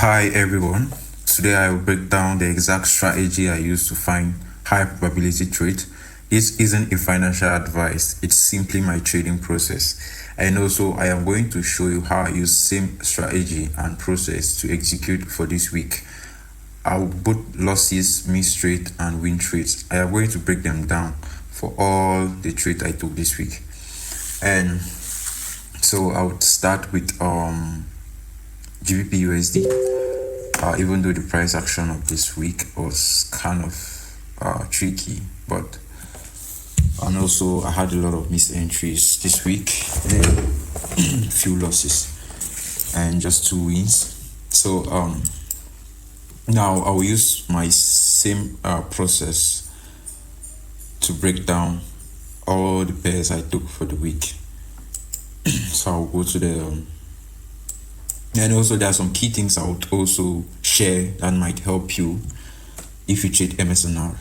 Hi everyone, today I will break down the exact strategy I use to find high probability trade. This isn't a financial advice, it's simply my trading process. And also I am going to show you how I use same strategy and process to execute for this week. I'll put losses, miss trade and win trades. I am going to break them down for all the trades I took this week. And so I would start with GBPUSD, even though the price action of this week was kind of tricky, and also I had a lot of missed entries this week, few losses and just 2 wins. So now I will use my same process to break down all the pairs I took for the week. So I'll go to the and also there are some key things I would also share that might help you if you trade MSNR.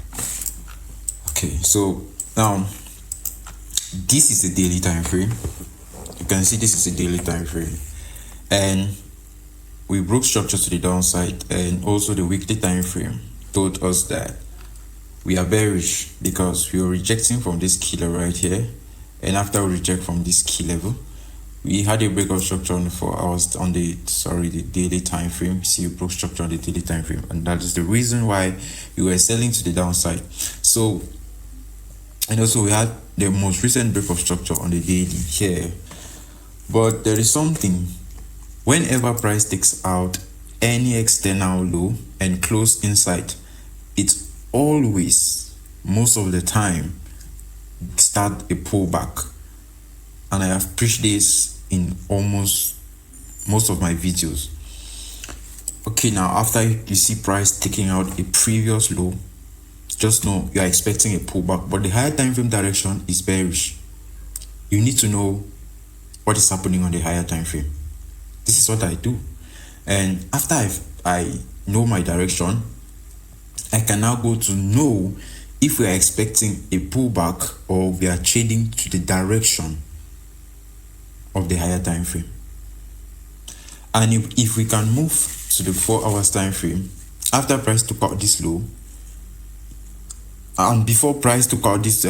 Okay, so now this is the daily time frame. You can see this is a daily time frame, and we broke structure to the downside, and also the weekly time frame told us that we are bearish because we are rejecting from this key level right here, and after we reject from this key level, we had a break of structure on the 4 hours on the daily time frame. See, we broke structure on the daily time frame, and that is the reason why we were selling to the downside. So, and also we had the most recent break of structure on the daily here. But there is something: whenever price takes out any external low and close inside, it's always, most of the time, start a pullback. And I have preached this in almost most of my videos. Okay, now after you see price taking out a previous low, just know you are expecting a pullback, but the higher time frame direction is bearish. You need to know what is happening on the higher time frame. This is what I do, and after I know my direction, I can now go to know if we are expecting a pullback or we are trading to the direction of the higher time frame. And if we can move to the 4 hours time frame after price took out this low, and before price took out this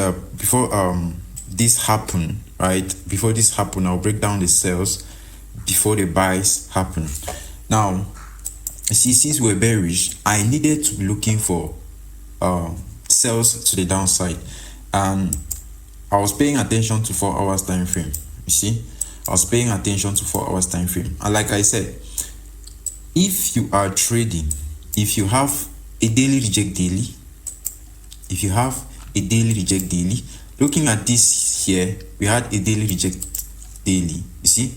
this happened, right? Before this happened, I'll break down the sales before the buys happen. Now, see, since we're bearish, I needed to be looking for sales to the downside, and I was paying attention to 4 hours time frame. You see, I was paying attention to 4 hours time frame. And like I said, if you are trading, if you have a daily reject daily, looking at this here, we had a daily reject daily. You see,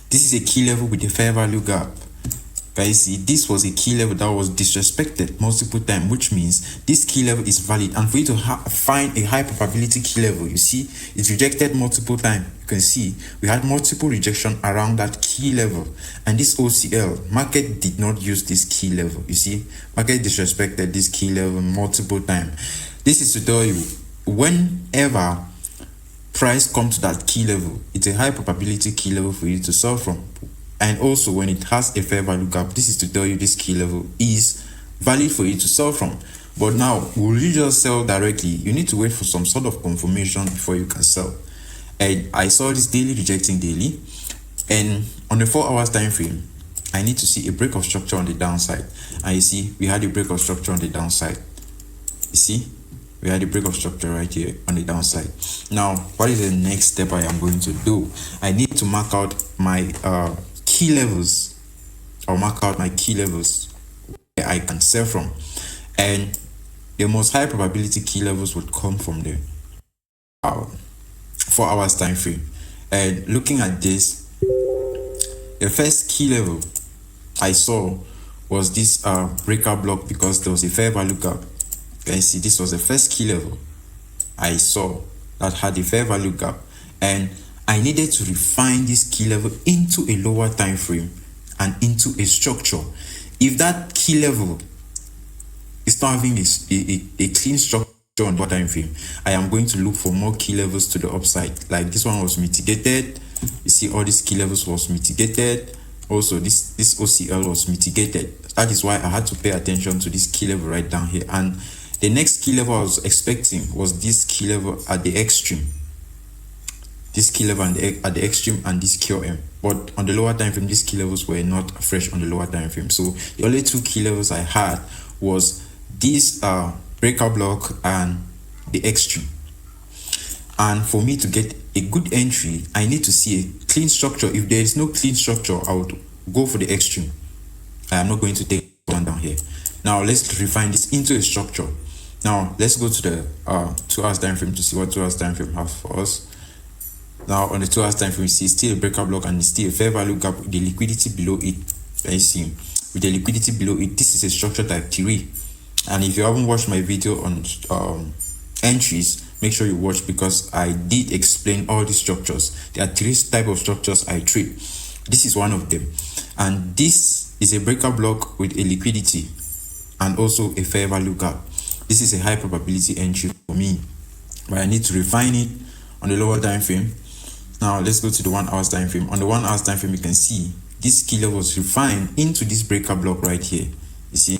this is a key level with a fair value gap. Guys, see, this was a key level that was disrespected multiple times, which means this key level is valid. And for you to find a high probability key level, you see, it's rejected multiple times. You can see we had multiple rejection around that key level. And this OCL, market did not use this key level. You see, market disrespected this key level multiple times. This is to tell you, whenever price comes to that key level, it's a high probability key level for you to sell from. And also when it has a fair value gap, this is to tell you this key level is valid for you to sell from. But now, will you just sell directly? You need to wait for some sort of confirmation before you can sell. And I saw this daily rejecting daily, and on the 4 hours time frame, I need to see a break of structure on the downside. And you see, we had a break of structure on the downside. You see, we had a break of structure right here on the downside. Now, what is the next step I am going to do? I need to mark out my key levels, or mark out my key levels where I can sell from, and the most high probability key levels would come from the 4 hours time frame. And looking at this, the first key level I saw was this breakout block, because there was a fair value gap. You can see this was the first key level I saw that had a fair value gap, and I needed to refine this key level into a lower time frame and into a structure. If that key level is not having a clean structure on the time frame, I am going to look for more key levels to the upside. Like this one was mitigated. You see, all these key levels was mitigated. Also, this OCL was mitigated. That is why I had to pay attention to this key level right down here. And the next key level I was expecting was this key level at the extreme. This key level at the extreme and this QM. But on the lower time frame, these key levels were not fresh on the lower time frame. So the only two key levels I had was this breakout block and the extreme. And for me to get a good entry, I need to see a clean structure. If there is no clean structure, I would go for the extreme. I am not going to take one down here. Now let's refine this into a structure. Now let's go to the 2 hours time frame to see what 2 hours time frame has for us. Now on the 2 hours time frame, we see still a breakout block and still a fair value gap with the liquidity below it. I see with the liquidity below it. This is a structure type 3. And if you haven't watched my video on entries, make sure you watch, because I did explain all these structures. There are 3 types of structures I trade. This is one of them, and this is a breakout block with a liquidity and also a fair value gap. This is a high probability entry for me, but I need to refine it on the lower time frame. Now let's go to the 1 hours time frame. On the 1 hours time frame, you can see this key level was refined into this breakout block right here. You see,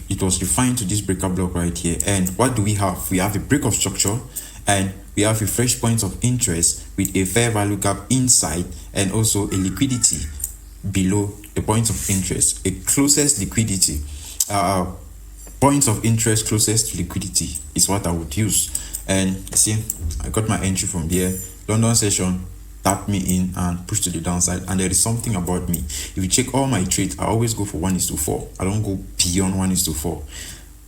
it was refined to this breakout block right here. And what do we have? We have a break of structure, and we have a fresh point of interest with a fair value gap inside, and also a liquidity below the point of interest. A closest liquidity, point of interest closest to liquidity is what I would use. And see, I got my entry from there. London session tapped me in and pushed to the downside. And there is something about me. If you check all my trades, I always go for 1:4. I don't go beyond 1:4.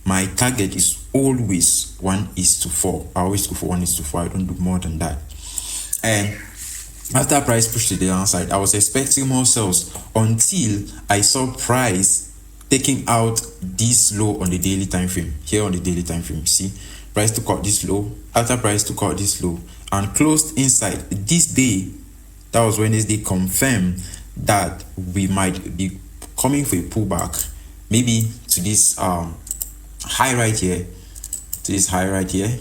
My target is always 1:4. I always go for 1:4. I don't do more than that. And after price pushed to the downside, I was expecting more sales until I saw price taking out this low on the daily time frame. Here on the daily time frame, see, price took out this low. After price took out this low and closed inside this day, that was Wednesday, confirmed that we might be coming for a pullback, maybe to this high right here, to this high right here.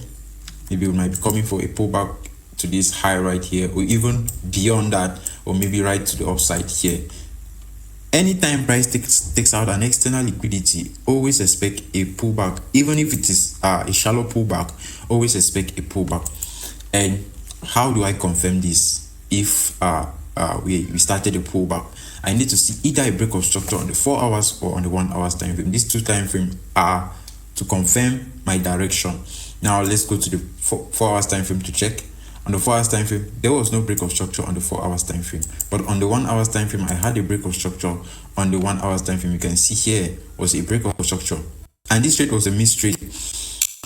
Maybe we might be coming for a pullback to this high right here, or even beyond that, or maybe right to the upside here. Anytime price takes out an external liquidity, always expect a pullback. Even if it is a shallow pullback, always expect a pullback. And how do I confirm this? If we started a pullback, I need to see either a break of structure on the 4 hours or on the 1 hours time frame. These two time frames are to confirm my direction. Now let's go to the 4 hours time frame to check. On the 4 hours time frame, there was no break of structure on the 4 hours time frame, but on the 1 hours time frame, I had a break of structure. On the 1 hours time frame, you can see here was a break of structure, and this trade was a missed trade.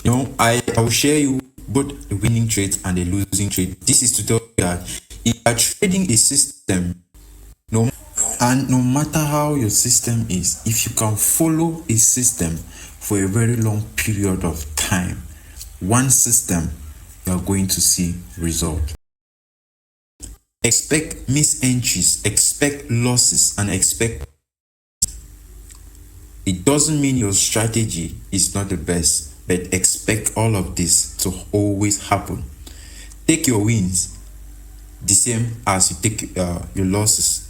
You know, I will share you both the winning trade and the losing trade. This is to tell you that if you are trading a system, no matter how your system is, if you can follow a system for a very long period of time, one system, you are going to see result. Expect missed entries, expect losses, and expect. It doesn't mean your strategy is not the best, but expect all of this to always happen. Take your wins the same as you take your losses.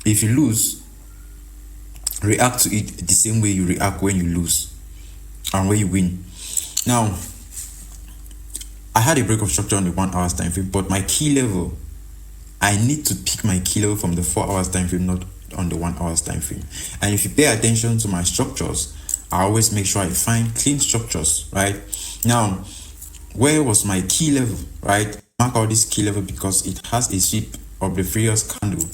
If you lose, react to it the same way you react when you lose and when you win. Now, I had a break of structure on the 1 hours time frame, but my key level, I need to pick my key level from the 4 hours time frame, not on the 1 hours time frame. And if you pay attention to my structures, I always make sure I find clean structures, right? Now, where was my key level, right? Mark out this key level because it has a sweep of the previous candle.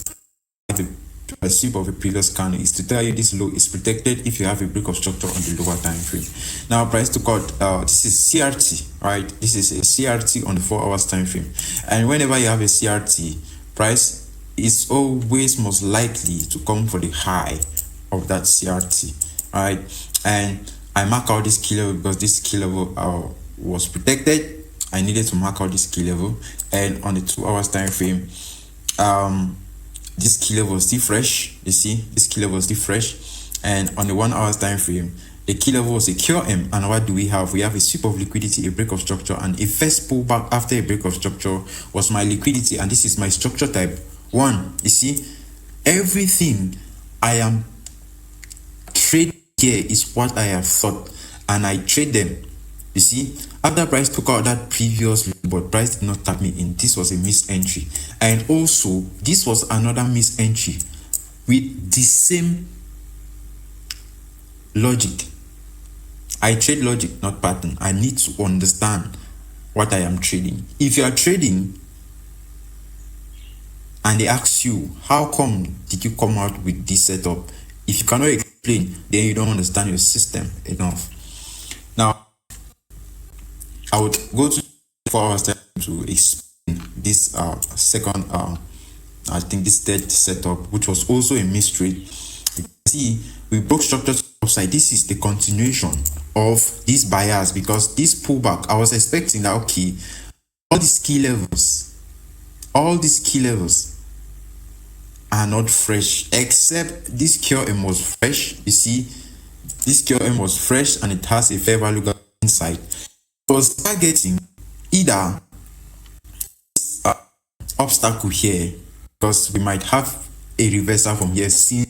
A sweep of a previous candle is to tell you this low is protected if you have a break of structure on the lower time frame. Now price to cut, this is CRT, right? This is a CRT on the 4 hours time frame, and whenever you have a CRT, price is always most likely to come for the high of that CRT, right? And I mark out this key level because this key level was protected. I needed to mark out this key level, and on the 2 hours time frame, this key level was still fresh. You see, this key level was still fresh. And on the 1 hours time frame, the key level was a QM. And what do we have? We have a sweep of liquidity, a break of structure, and a first pullback after a break of structure was my liquidity. And this is my structure type 1. You see, Everything I am trading here is what I have thought, and I trade them. You see, after price took out that previous, but price did not tap me in. This was a missed entry, and also this was another missed entry with the same logic. I trade logic, not pattern. I need to understand what I am trading. If you are trading and they ask you, how come did you come out with this setup? If you cannot explain, then you don't understand your system enough. Now, I would go to 4 hours time to explain this second, I think this third setup, which was also a mystery. You can see we broke structure to the upside. This is the continuation of this bias, because this pullback, I was expecting that, okay, all these key levels are not fresh, except this QM was fresh. You see, this QM was fresh and it has a fair value gap inside. I was targeting either obstacle here, because we might have a reversal from here since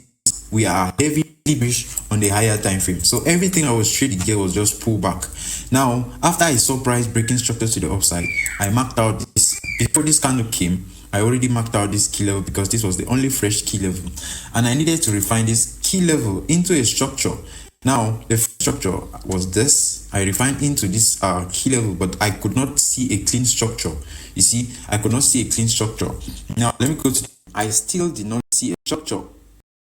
we are heavily bullish on the higher time frame. So everything I was trading here was just pull back. Now, after I saw price breaking structure to the upside, I marked out this. Before this candle came, I already marked out this key level because this was the only fresh key level, and I needed to refine this key level into a structure. Now, the structure was this. I refined into this key level, but I could not see a clean structure. You see, I could not see a clean structure. Now, let me go to, I still did not see a structure,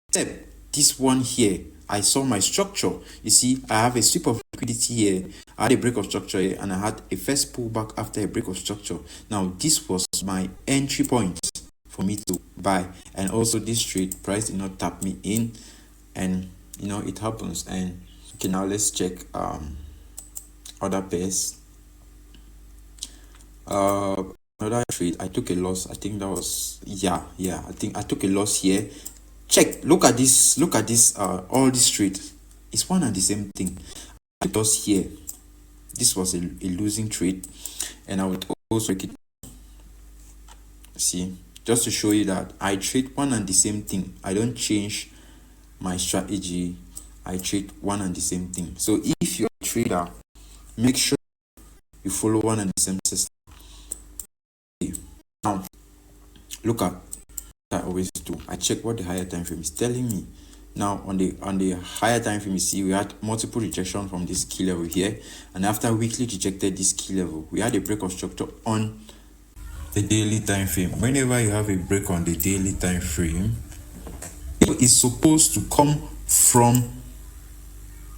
except this one here. I saw my structure. You see, I have a sweep of liquidity here. I had a break of structure here, and I had a first pullback after a break of structure. Now, this was my entry point for me to buy, and also this trade price did not tap me in, and you know it happens. And okay, now let's check other pairs. Another trade, I took a loss. I think that was I think I took a loss here. Check, look at this, all these trades, it's one and the same thing. I lost here. This was a losing trade, and I would also make it, see, just to show you that I trade one and the same thing. I don't change my strategy. I trade one and the same thing. So if you're a trader, make sure you follow one and the same system. Okay. Now look at, I always do, I check what the higher time frame is telling me. Now on the higher time frame, you see we had multiple rejection from this key level here, and after weekly rejected this key level, we had a break of structure on the daily time frame. Whenever you have a break on the daily time frame, it's supposed to come from,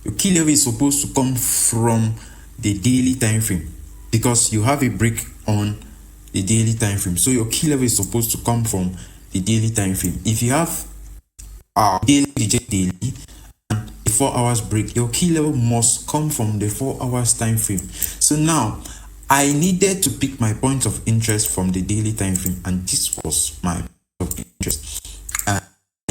your key level is supposed to come from the daily time frame, because you have a break on the daily time frame. So your key level is supposed to come from the daily time frame. If you have daily reject daily and a 4 hours break, your key level must come from the 4 hours time frame. So now I needed to pick my point of interest from the daily time frame, and this was my point of interest. I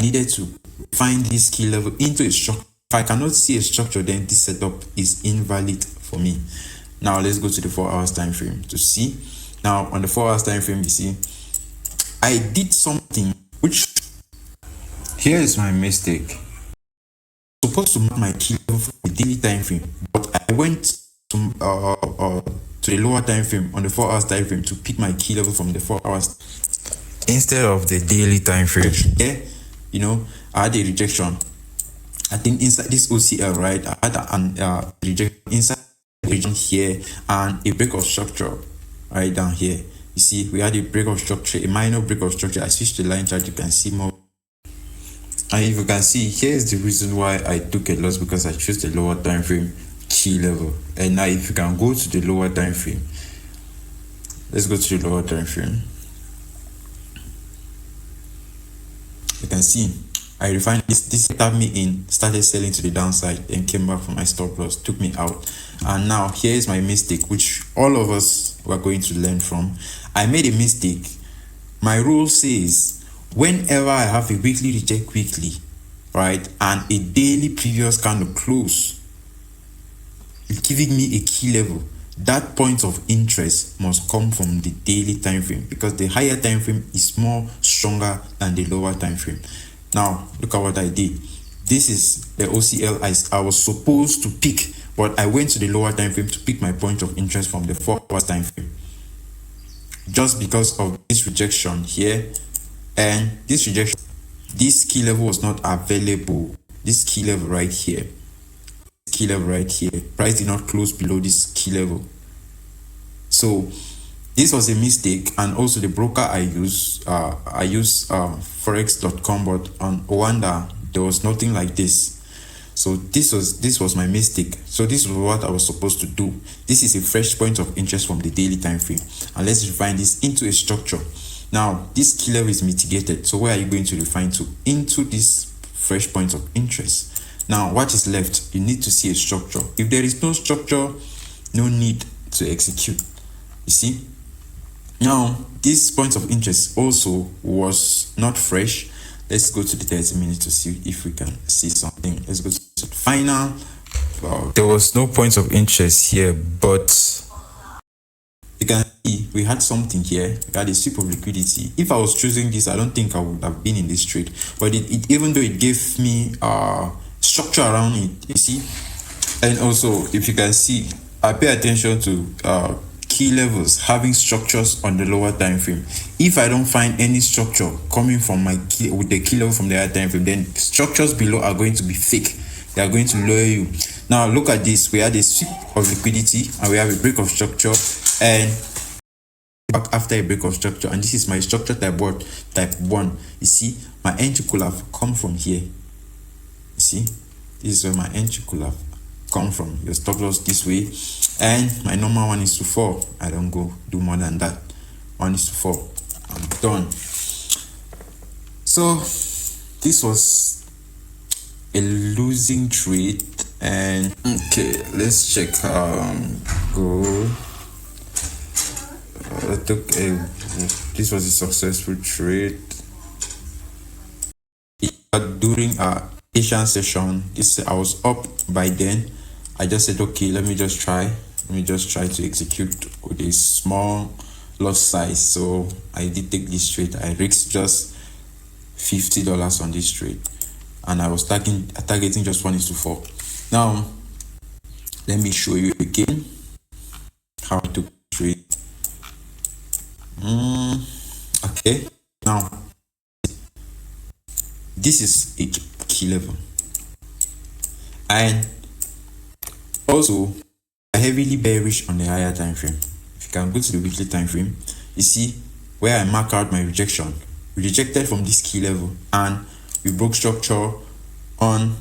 needed to find this key level into a structure. If I cannot see a structure, then this setup is invalid for me. Now let's go to the 4 hours time frame to see. Now on the 4 hours time frame, you see I did something which, here is my mistake. I'm supposed to mark my key level for the daily time frame, but I went to the lower time frame on the 4 hours time frame to pick my key level from the 4 hours instead of the daily time frame. Yeah, you know, I had a rejection. I think inside this OCL, right? I had a rejection inside the region here and a break of structure right down here. You see, we had a break of structure, a minor break of structure. I switched the line chart, you can see more. And if you can see, here's the reason why I took a loss, because I chose the lower time frame key level. And now if you can go to the lower time frame, let's go to the lower time frame. You can see I refined this tapped me in, started selling to the downside, then came back from my stop loss, took me out. And now here is my mistake, which all of us were going to learn from. I made a mistake. My rule says whenever I have a weekly reject weekly, right, and a daily previous candle close, it's giving me a key level, that point of interest must come from the daily time frame, because the higher time frame is more stronger than the lower time frame. Now look at what I did. This is the OCL I was supposed to pick, but I went to the lower time frame to pick my point of interest from the 4 hours time frame, just because of this rejection here. And this rejection, this key level was not available. This key level right here, key level right here, price did not close below this key level. So this was a mistake. And also the broker I use forex.com, but on Oanda there was nothing like this. So this was my mistake. So this was what I was supposed to do. This is a fresh point of interest from the daily time frame, and let's refine this into a structure. Now this key level is mitigated, so where are you going to refine to? Into this fresh point of interest. Now what is left? You need to see a structure. If there is no structure, no need to execute. You see, now this point of interest also was not fresh. Let's go to the 30 minutes to see if we can see something. Let's go to the final. Wow. There was no point of interest here, but you can see we had something here. We had a sweep of liquidity. If I was choosing this, I don't think I would have been in this trade. But it even though it gave me structure around it, you see. And also, if you can see, I pay attention to key levels having structures on the lower time frame. If I don't find any structure coming from my key with the key level from the higher time frame, then structures below are going to be fake. They are going to lure you. Now look at this. We had a sweep of liquidity and we have a break of structure, and back after a break of structure, and this is my structure type 1. You see, my entry could have come from here. You see, this is where my entry could have come from. Your stop loss this way, and my normal 1:4. I don't go do more than that. 1:4. I'm done. So this was a losing trade. And okay, let's check go. This was a successful trade. During our Asian session, I was up by then. I just said, okay, let me just try to execute with a small loss size. So I did take this trade. I risked just $50 on this trade, and I was targeting just 1:4. Now let me show you again how I took the trade. Okay, now this is a key level, and also heavily bearish on the higher time frame. If you can go to the weekly time frame, you see where I mark out my rejection. We rejected from this key level and we broke structure on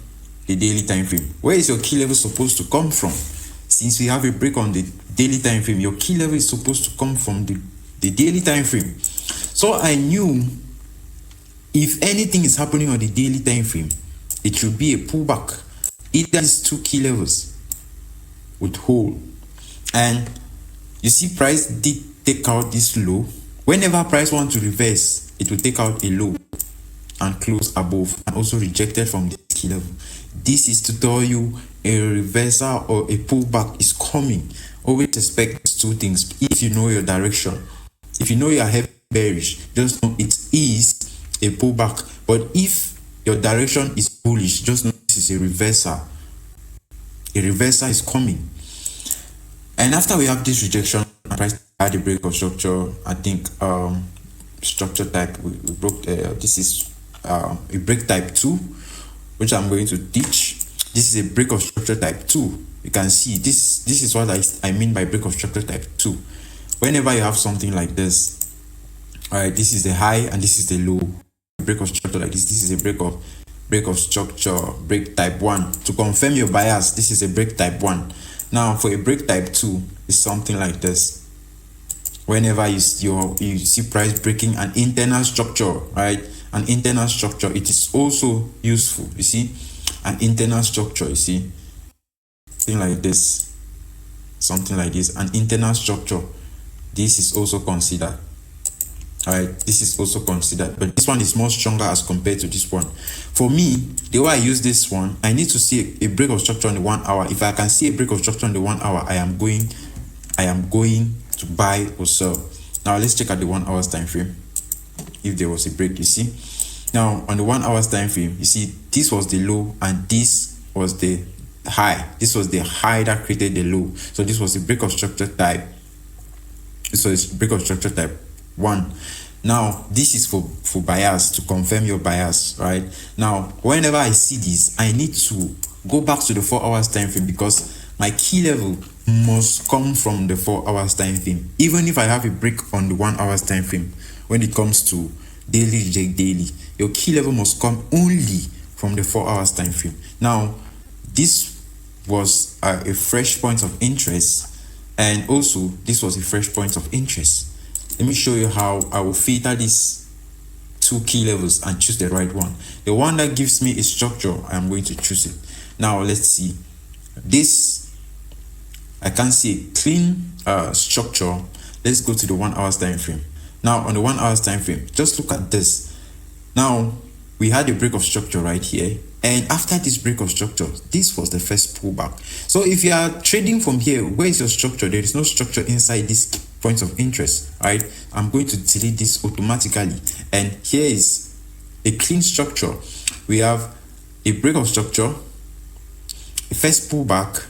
the daily time frame. Where is your key level supposed to come from? Since we have a break on the daily time frame, your key level is supposed to come from the daily time frame. So I knew if anything is happening on the daily time frame, it should be a pullback. Either these two key levels would hold. And you see, price did take out this low. Whenever price wants to reverse, it will take out a low and close above, and also rejected from the key level. This is to tell you a reversal or a pullback is coming. Always expect two things. If you know your direction, if you know you are heavy bearish, just know it is a pullback. But if your direction is bullish, just know this is a reversal. A reversal is coming. And after we have this rejection, price had a break of structure. I think structure type we broke. This is a break type 2, which I'm going to teach. This is a break of structure type 2. You can see this is what I mean by break of structure type 2. Whenever you have something like this, all right, this is the high and this is the low. Break of structure like this is a break of structure, break type 1. To confirm your bias, this is a break type 1. Now for a break type 2, it's something like this. Whenever you see price breaking an internal structure, right? An internal structure, it is also useful. You see, an internal structure, you see, something like this, an internal structure. This is also considered. All right, this is also considered, but this one is more stronger as compared to this one. For me, the way I use this one, I need to see a break of structure on the 1 hour. If I can see a break of structure on the 1 hour, I am going I am going to buy or sell. Now let's check at the 1 hour time frame. If there was a break, you see. Now on the 1 hour time frame, you see this was the low and this was the high. This was the high that created the low. So this was the break of structure type. So it's break of structure type 1. Now this is for bias, to confirm your bias, right? Now whenever I see this, I need to go back to the 4 hours time frame, because my key level must come from the 4 hours time frame. Even if I have a break on the 1 hours time frame, when it comes to daily reject daily, your key level must come only from the 4 hours time frame. Now this was a fresh point of interest, and also this was a fresh point of interest. Let me show you how I will filter these two key levels and choose the right one. The one that gives me a structure, I am going to choose it. Now let's see this. I can see a clean structure. Let's go to the 1 hours time frame. Now on the 1 hours time frame, just look at this. Now we had a break of structure right here, and after this break of structure, this was the first pullback. So if you are trading from here, where is your structure? There is no structure inside this points of interest, right? I'm going to delete this automatically, and here is a clean structure. We have a break of structure, a first pullback,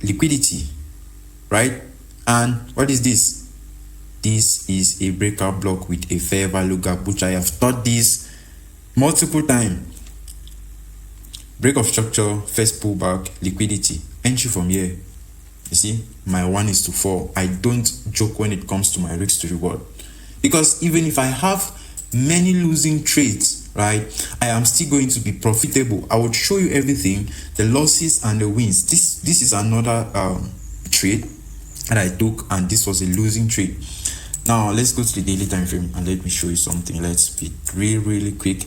liquidity, right? And what is this? This is a breakout block with a fair value gap, which I have taught this multiple times. Break of structure, first pullback, liquidity, entry from here. You see, my 1:4. I don't joke when it comes to my risk to reward, because even if I have many losing trades, right, I am still going to be profitable. I would show you everything, the losses and the wins. This is another trade that I took, and this was a losing trade. Now let's go to the daily time frame and let me show you something. Let's be really quick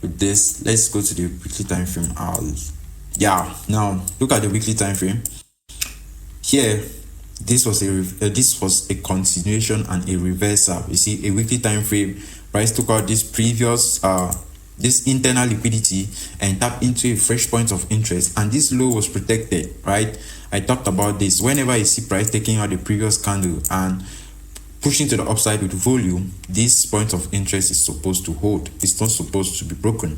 with this. Let's go to the weekly time frame. Now look at the weekly time frame. Here, this was a continuation and a reversal. You see, a weekly time frame, price took out this previous this internal liquidity and tapped into a fresh point of interest, and this low was protected, right? I talked about this. Whenever you see price taking out the previous candle and pushing to the upside with volume, this point of interest is supposed to hold. It's not supposed to be broken.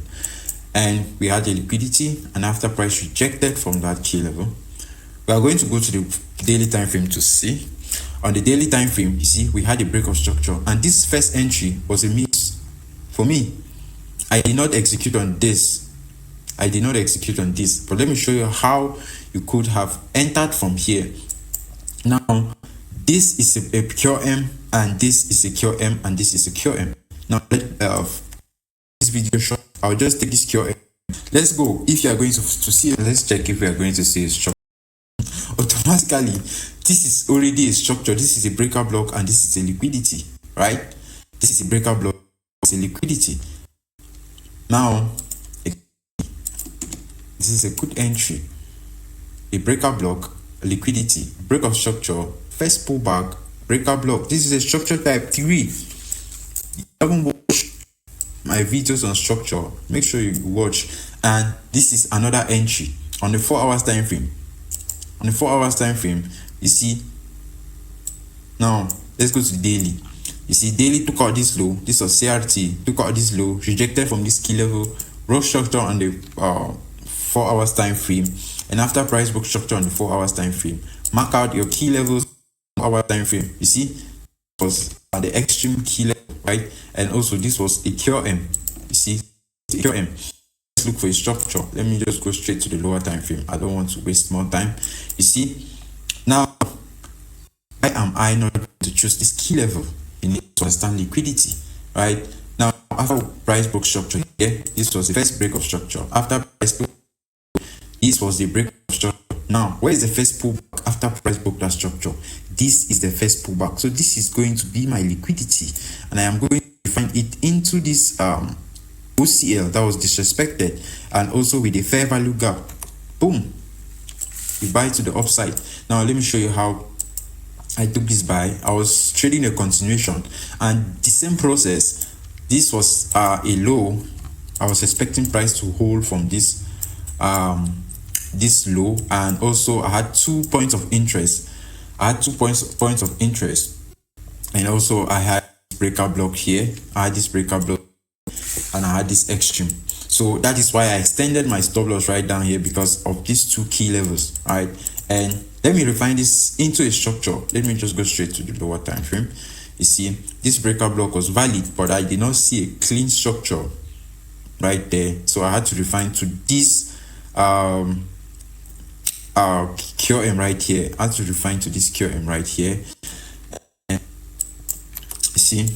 And we had the liquidity, and after price rejected from that key level, we are going to go to the daily time frame to see. On the daily time frame, you see, we had a break of structure, and this first entry was a miss for me. I did not execute on this. But let me show you how you could have entered from here. Now, this is a pure M, and this is a pure M, and this is a pure M. Now, this video short, I'll just take this pure M. Let's go. If you are going to see it, let's check if we are going to see a structure. Automatically, this is already a structure. This is a breakout block, and this is a liquidity, right? This is a breakout block, it's a liquidity. Now, this is a good entry. A breakout block, a liquidity, break of structure, first pullback, breakout block. This is a structure type 3. You haven't watched my videos on structure, make sure you watch. And this is another entry on the 4 hours time frame. On the 4 hours time frame, you see. Now let's go to the daily. You see, daily took out this low. This was CRT, took out this low, rejected from this key level, broke structure on the 4 hours time frame, and after price broke structure on the 4 hours time frame. Mark out your key levels 4 hour time frame. You see, it was at the extreme key level, right? And also this was a cure M. You see, it's a cure M. Let's look for a structure. Let me just go straight to the lower time frame. I don't want to waste more time. You see, now why am I not going to choose this key level? You need to understand liquidity, right? Now, after price broke structure here, this was the first break of structure. After price broke, this was the break of structure. Now, where is the first pullback after price broke that structure? This is the first pullback. So this is going to be my liquidity, and I am going to find it into this OCL that was disrespected, and also with a fair value gap. Boom, we buy to the upside. Now let me show you how I took this buy. I was trading a continuation, and the same process. This was a low. I was expecting price to hold from this this low, and also I had 2 points of interest. I had 2 points of interest, and also I had breakout block here. I had this breakout block, and I had this extreme. So that is why I extended my stop loss right down here, because of these two key levels. All right, and let me refine this into a structure. Let me just go straight to the lower time frame. You see, this breakout block was valid, but I did not see a clean structure right there, so I had to refine to this QM right here. I had to refine to this QM right here. And you see,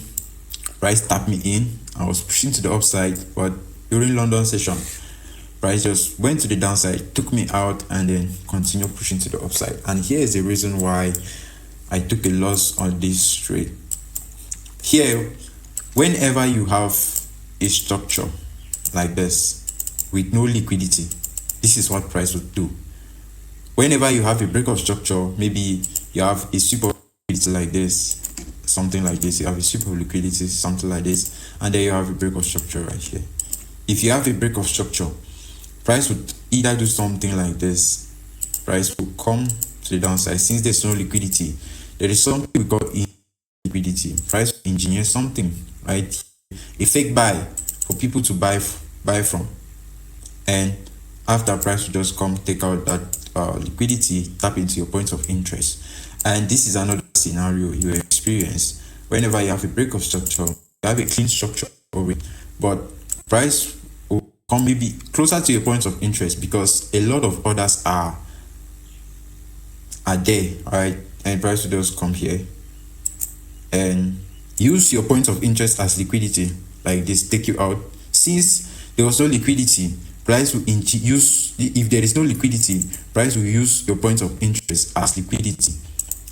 price tapped me in. I was pushing to the upside, but during London session, price just went to the downside, took me out, and then continued pushing to the upside. And here is the reason why I took a loss on this trade. Here, whenever you have a structure like this with no liquidity, this is what price would do. Whenever you have a break of structure, maybe you have a sweep of liquidity like this, something like this, you have a sweep of liquidity, something like this, and then you have a break of structure right here. If you have a break of structure, price would either do something like this, price will come to the downside. Since there's no liquidity, there is something we call liquidity. Price will engineer something, right? A fake buy for people to buy from, and after, price will just come, take out that liquidity, tap into your points of interest. And this is another scenario you experience whenever you have a break of structure. You have a clean structure already, but price will come maybe closer to your points of interest, because a lot of others are there, right? And price will just come here and use your points of interest as liquidity like this, take you out. Since there was no liquidity, price will use, if there is no liquidity, price will use your points of interest as liquidity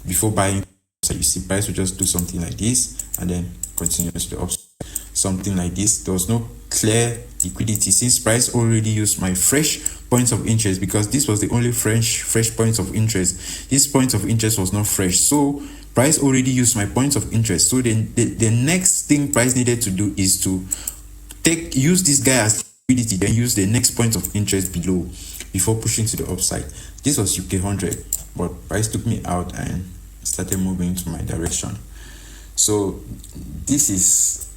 before buying. So you see, price will just do something like this and then continue to the upside, something like this. There was no clear liquidity, since price already used my fresh points of interest, because this was the only fresh points of interest. This point of interest was not fresh, so price already used my points of interest. So then the next thing price needed to do is to use this guy as liquidity, then use the next point of interest below before pushing to the upside. This was UK 100, but price took me out and started moving to my direction. So this is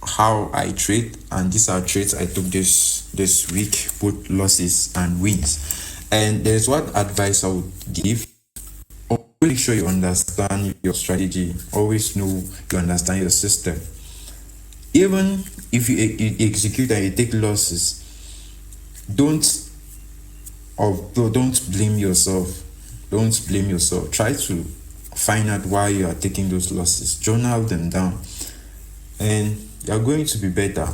how I trade, and these are trades I took this week, both losses and wins. And there's one advice I would give: make sure you understand your strategy. Always know you understand your system. Even if you execute and you take losses, don't blame yourself. Don't blame yourself. Try to find out why you are taking those losses. Journal them down, and you're going to be better.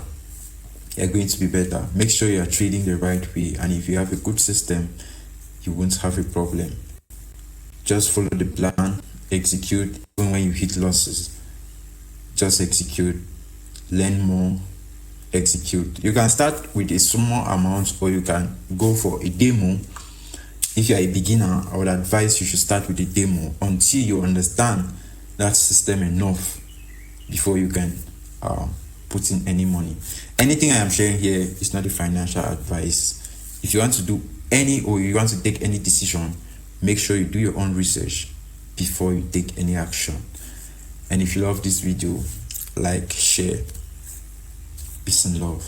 You're going to be better. Make sure you are trading the right way, and if you have a good system, you won't have a problem. Just follow the plan, execute. Even when you hit losses, just execute. Learn more, execute. You can start with a small amount, or you can go for a demo. If you are a beginner, I would advise you should start with a demo until you understand that system enough before you can put in any money. Anything I am sharing here is not a financial advice. If you want to do or you want to take any decision, make sure you do your own research before you take any action. And if you love this video, like, share. Peace and love.